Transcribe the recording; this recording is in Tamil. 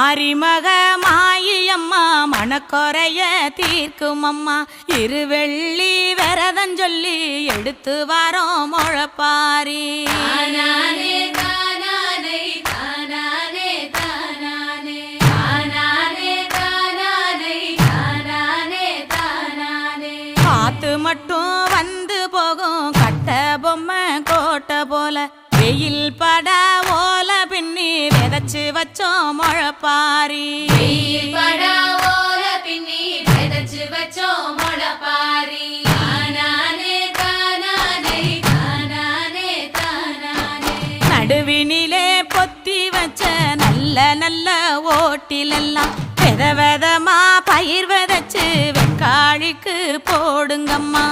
மாரிமக மாயம்மா மனக்குறைய தீர்க்கும் அம்மா இருவெள்ளி விரதம் சொல்லி எடுத்து வரோம் முழப்பாரி காத்து மட்டும் வந்து போகும் கட்ட பொம்மை கோட்டை போல வெயில் பட ஓல பின்னி விதைச்சு வச்சோம் முழப்பாரி நடுவினிலே பொத்தி வச்ச நல்ல நல்ல ஓட்டிலெல்லாம் வித விதமா பயிர் விதைச்சு வெக்காழிக்கு போடுங்கம்மா